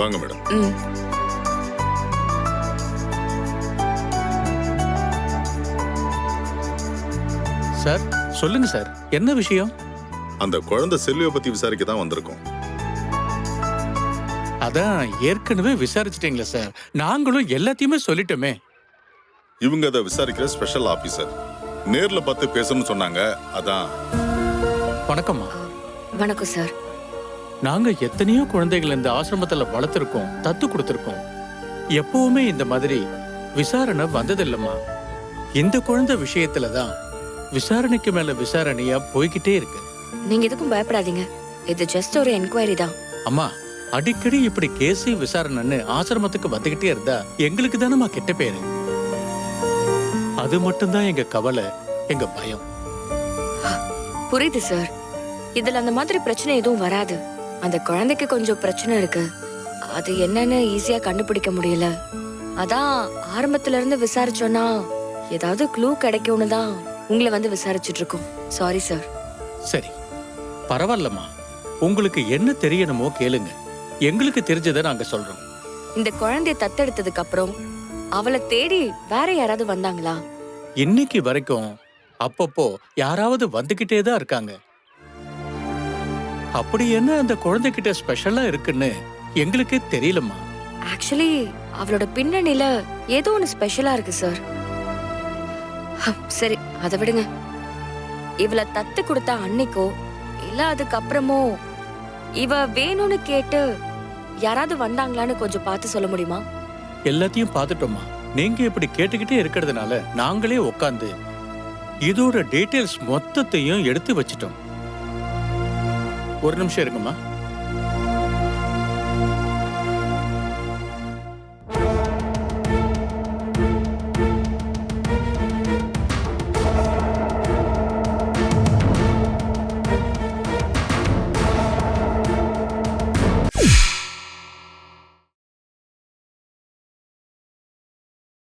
வாங்க madam. Sir சொல்லுங்க sir, என்ன விஷயம்? அந்த குழந்தை செல்வியை பத்தி விசாரிக்க தான் வந்திருக்கோம். அதான் ஏற்கனவே விசாரிச்சிட்டீங்களா சார்? நாங்களும் எல்லாத்தையுமே சொல்லிட்டோமே. இவங்க அதை விசாரிக்கிற ஸ்பெஷல் ஆபீசர். நேர்ல பார்த்து பேசணும்னு சொன்னாங்க. அதான். வணக்கம்மா. வணக்கம் சார். நாங்க எத்தனையோ குழந்தைகள் இந்த ஆசிரமத்துல வளர்த்திருக்கோம், தத்து கொடுத்திருக்கோம். எப்பவுமே இந்த மாதிரி விசாரணை வந்ததில்லம்மா. இந்த குழந்தை விஷயத்துலதான் விசாரணைக்கு மேல விசாரணையா போய்கிட்டே இருக்கு. நீங்க எதுக்கும் பயப்படாதீங்க. இது ஜஸ்ட் ஒரு என்கொயரி தான். அம்மா, அடிக்கடி இப்படி கேசி விசாரணைன்னு ஆசிரமத்துக்கு வந்துகிட்டே இருந்தா எங்களுக்கு தானம்மா கெட்ட பேரு. அது மட்டும்தான் எங்க கவலை, எங்க பயம். புரியுது சார். இதுல அந்த மாதிரி பிரச்சனை எதுவும் வராது. அந்த குழந்தைக்கு கொஞ்சம் பிரச்சனை இருக்கு. அது என்னன்னு ஈஸியா கண்டுபிடிக்க முடியல. அதான் ஆரம்பத்துல இருந்து விசாரிச்சோன்னா ஏதாவது க்ளூ கிடைக்கும்னு தான் உங்களை வந்து விசாரிச்சுட்டு இருக்கோம். Sorry sir. சரி, பரவாயில்லம்மா. உங்களுக்கு என்ன தெரியணுமோ கேளுங்க. எங்களுக்கு தெரிஞ்சதை நாங்க சொல்றோம். இந்த குழந்தைய தத்தெடுத்ததுக்கு அப்புறம் அவளை தேடி வேற யாராவது வந்தாங்களா? இன்னைக்கு வரைக்கும் அப்பப்போ யாராவது வந்துகிட்டே தான் இருக்காங்க. அப்படி என்ன அந்த குழந்தைகிட்ட ஸ்பெஷலா இருக்குன்னு எங்களுக்கே தெரியலம்மா. ஆக்சுவலி அவளோட பின்னணியில ஏதோ ஒன்னு ஸ்பெஷலா இருக்கு சார். சரி, அதை விடுங்க. இவளை தத்து கொடுத்த அன்னைக்கோ இல்ல அதுக்கப்புறமோ இவ வேணும்னு கேட்டு யாராவது வந்தாங்களான்னு கொஞ்சம் பார்த்து சொல்ல முடியுமா? எல்லாத்தையும் பார்த்துட்டோம்மா. நீங்க இப்படி கேட்டுக்கிட்டே இருக்கிறதுனால நாங்களே உட்காந்து இதோட டீடைல்ஸ் மொத்தத்தையும் எடுத்து வச்சிட்டோம். ஒரு நிமிஷம் இருக்குமா?